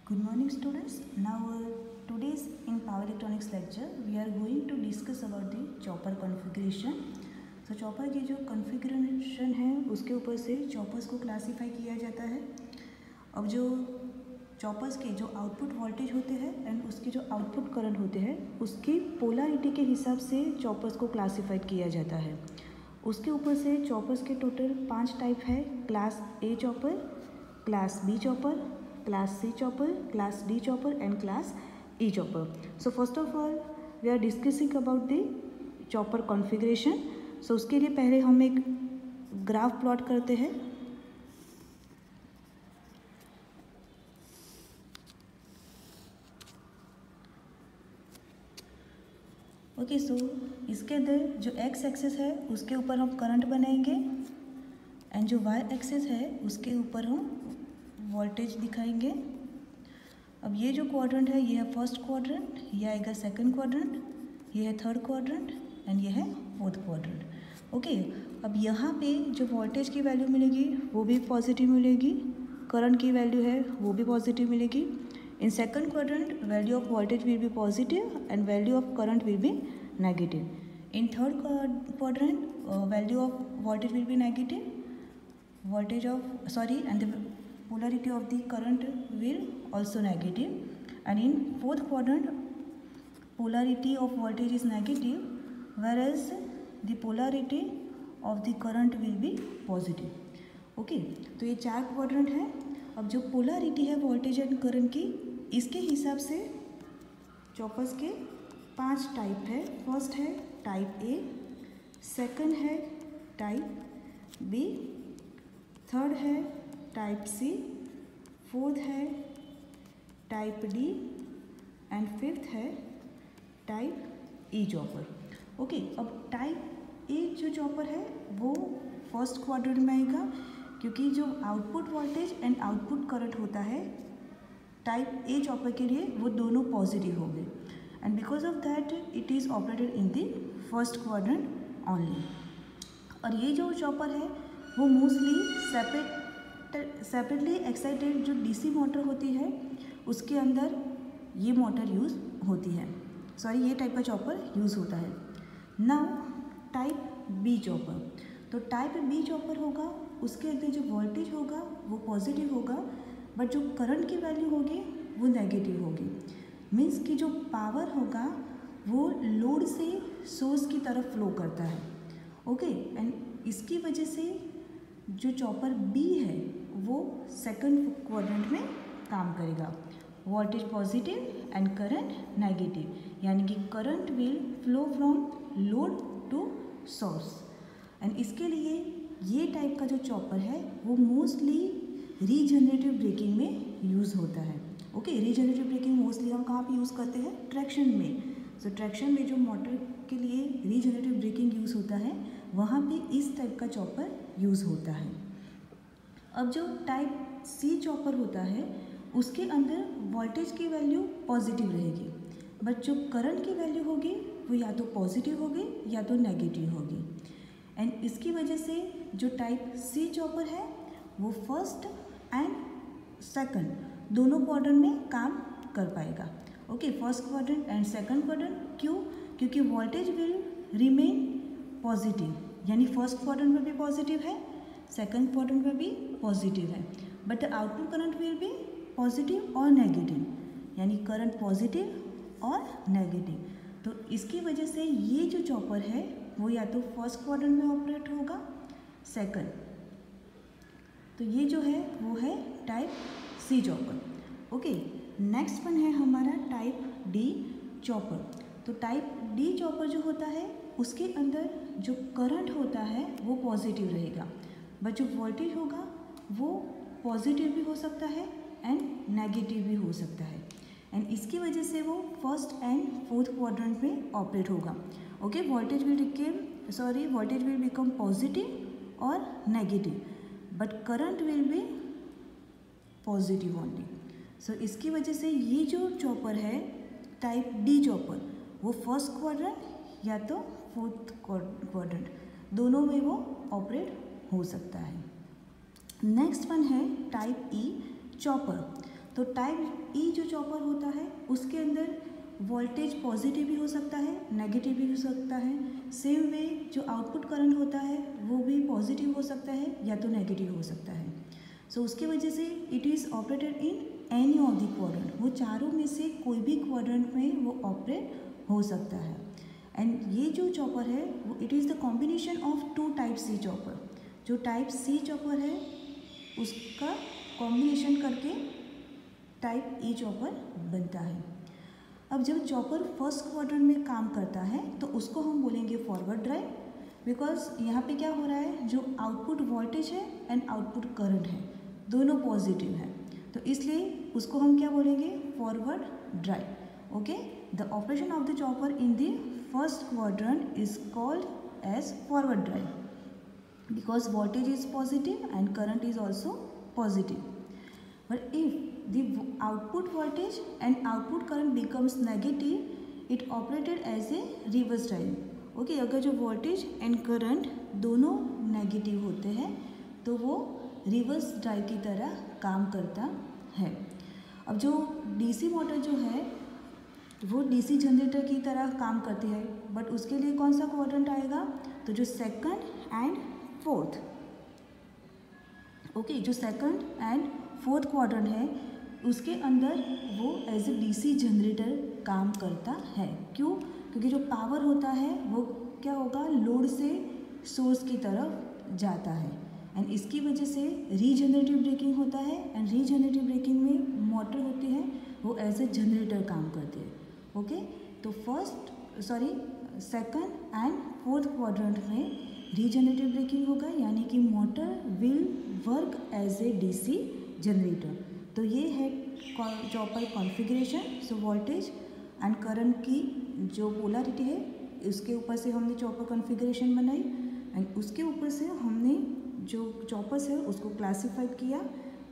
Good morning students. Now today's in power electronics lecture we are going to discuss about the chopper configuration. So chopper की जो configuration है उसके ऊपर से choppers को classify किया जाता है. अब जो choppers के जो output voltage होते हैं एंड उसके जो output current होते हैं उसकी polarity के हिसाब से choppers को classify किया जाता है. उसके ऊपर से choppers के total 5 टाइप है. Class A chopper, class B chopper, class C chopper, class D chopper and class E chopper. So first of all we are discussing about the chopper configuration. So उसके लिए पहले हम एक graph plot करते हैं. Okay so इसके अंदर जो एक्स एक्सिस है उसके ऊपर हम करंट बनाएंगे एंड जो वाई एक्सिस है उसके ऊपर हम वोल्टेज दिखाएंगे. अब ये जो क्वाड्रेंट है ये है फर्स्ट क्वाड्रेंट, ये आएगा सेकंड क्वाड्रेंट, ये है थर्ड क्वाड्रेंट एंड ये है फोर्थ क्वाड्रेंट. ओके अब यहाँ पे जो वोल्टेज की वैल्यू मिलेगी वो भी पॉजिटिव मिलेगी, करंट की वैल्यू है वो भी पॉजिटिव मिलेगी. In second quadrant value of voltage will be positive and value of current will B negative. In third quadrant value of voltage will B negative, voltage of and the polarity of the current will also negative, and in fourth quadrant polarity of voltage is negative whereas the polarity of the current will be positive. Okay तो ये 4 quadrant है. अब जो polarity है voltage and current की इसके हिसाब से चॉपर्स के 5 टाइप है. फर्स्ट है टाइप ए, सेकंड है टाइप बी, थर्ड है टाइप सी, फोर्थ है टाइप डी एंड फिफ्थ है टाइप ई चॉपर. ओके अब टाइप ए जो चॉपर है वो फर्स्ट क्वाड्रेंट में आएगा क्योंकि जो output voltage and output current होता है टाइप ए चॉपर के लिए वो दोनों पॉजिटिव होंगे and because of that it is operated in the first quadrant only. और ये जो चॉपर है वो मोस्टली सेपरेटली एक्साइटेड जो डीसी मोटर होती है उसके अंदर ये मोटर यूज़ होती है. ये टाइप का चॉपर यूज़ होता है. Now type B chopper. तो टाइप बी चॉपर होगा उसके अंदर जो वोल्टेज होगा वो पॉजिटिव होगा बट जो करंट की वैल्यू होगी वो नेगेटिव होगी. मीन्स कि जो पावर होगा वो लोड से सोर्स की तरफ फ्लो करता है. ओके एंड इसकी वजह से जो चॉपर बी है वो सेकंड क्वाड्रेंट में काम करेगा. Voltage positive and current negative, यानी कि current will flow from load to source. And इसके लिए ये टाइप का जो चॉपर है वो मोस्टली रीजनरेटिव ब्रेकिंग में यूज़ होता है. ओके रीजनरेटिव ब्रेकिंग मोस्टली हम कहाँ पे यूज़ करते हैं? ट्रैक्शन में. सो ट्रैक्शन में जो मोटर के लिए रीजनरेटिव ब्रेकिंग यूज़ होता है वहाँ पे इस टाइप का चॉपर यूज़ होता है. अब जो टाइप सी चॉपर होता है उसके अंदर वोल्टेज की वैल्यू पॉजिटिव रहेगी बट जो करंट की वैल्यू होगी वो या तो पॉजिटिव होगी या तो नेगेटिव होगी. एंड इसकी वजह से जो टाइप सी चॉपर है वो फर्स्ट एंड सेकंड दोनों क्वाड्रेंट में काम कर पाएगा. Okay first quadrant and second quadrant. क्यों? क्योंकि वोल्टेज विल रिमेन पॉजिटिव, यानी फर्स्ट क्वाड्रेंट में भी पॉजिटिव है, सेकंड क्वाड्रेंट में भी पॉजिटिव है but the output current will be positive और नेगेटिव, यानी करंट पॉजिटिव और नेगेटिव. तो इसकी वजह से ये जो चॉपर है वो या तो फर्स्ट क्वाड्रेंट में ऑपरेट होगा सेकंड. तो ये जो है वो है type C chopper. Okay next one है हमारा टाइप डी चॉपर. तो टाइप डी चॉपर जो होता है उसके अंदर जो करंट होता है वो पॉजिटिव रहेगा बट जो वोल्टेज होगा वो पॉजिटिव भी हो सकता है एंड नेगेटिव भी हो सकता है. एंड इसकी वजह से वो फर्स्ट एंड फोर्थ क्वाड्रेंट में ऑपरेट होगा. Okay voltage will become positive और negative but current will be positive only. So इसकी वजह से ये जो चॉपर है टाइप डी चॉपर वो फर्स्ट क्वाड्रेंट या तो फोर्थ क्वाड्रेंट दोनों में वो ऑपरेट हो सकता है. नेक्स्ट वन है टाइप ई चॉपर. तो टाइप ई जो चॉपर होता है उसके अंदर वोल्टेज पॉजिटिव भी हो सकता है, नेगेटिव भी हो सकता है। सेम वे जो आउटपुट करंट होता है वो भी पॉजिटिव हो सकता है या तो नेगेटिव हो सकता है। सो उसकी वजह से it is operated in any of the quadrant, वो चारों में से कोई भी क्वाड्रेंट में वो ऑपरेट हो सकता है। एंड ये जो चॉपर है वो it is the combination of two type C chopper. जो टाइप सी चॉपर है उसका कॉम्बिनेशन करके टाइप ई चॉपर बनता है। अब जब चॉपर फर्स्ट क्वाड्रेंट में काम करता है तो उसको हम बोलेंगे फॉरवर्ड ड्राइव, बिकॉज यहाँ पे क्या हो रहा है, जो आउटपुट वोल्टेज है एंड आउटपुट करंट है दोनों पॉजिटिव है, तो इसलिए उसको हम क्या बोलेंगे, forward drive. Okay, the operation of the chopper in the first quadrant is called as forward drive because voltage is positive and current is also positive. But if the output voltage and output current becomes negative, it operated as a reverse drive. Okay, अगर जो voltage and current दोनों negative होते हैं तो वो reverse drive की तरह काम करता है। अब जो डीसी मोटर जो है वो डीसी जनरेटर की तरह काम करती है, बट उसके लिए कौन सा क्वाड्रेंट आएगा, तो जो सेकंड एंड फोर्थ, ओके, जो सेकंड एंड फोर्थ क्वाड्रेंट है उसके अंदर वो एज ए डीसी जनरेटर काम करता है। क्यों, क्योंकि जो पावर होता है वो क्या होगा, लोड से सोर्स की तरफ जाता है एंड इसकी वजह से रीजनरेटिव ब्रेकिंग होता है एंड रीजनरेटिव ब्रेकिंग में मोटर होती है वो एज ए जनरेटर काम करती है। ओके, तो सेकंड एंड फोर्थ क्वाड्रेंट में रीजनरेटिव ब्रेकिंग होगा, यानी कि motor will work as a DC generator. तो ये है chopper configuration. So voltage and current की जो पोलैरिटी है उसके ऊपर से हमने चॉपर कॉन्फ़िगरेशन बनाई एंड उसके ऊपर से हमने जो चॉपर्स है उसको क्लासीफाइड किया।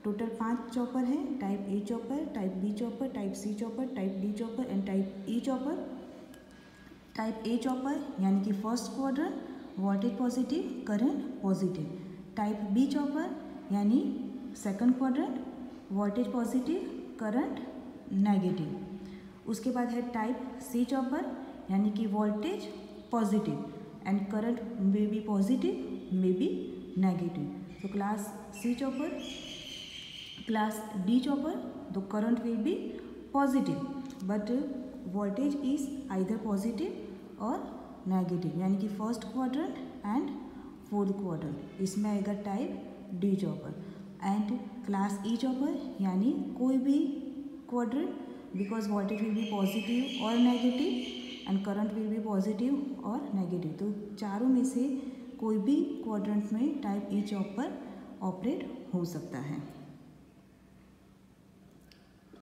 टोटल 5 चॉपर हैं, type A chopper, type B chopper, type C chopper, type D chopper and type E chopper. Type A chopper यानी कि first quadrant, voltage positive, current positive. Type B chopper यानी second quadrant, voltage positive, current negative. उसके बाद है type C chopper यानी कि voltage positive and current may be positive may be negative. तो class C chopper, class D chopper, the current will be positive but voltage is either positive और negative, यानी कि first quadrant and fourth quadrant, इसमें आएगा type D chopper. And class E chopper यानी कोई भी quadrant, because voltage will be positive और negative and current will be positive और नेगेटिव, तो चारों में से कोई भी क्वाड्रेंट में टाइप ई चॉपर ऑपरेट हो सकता है।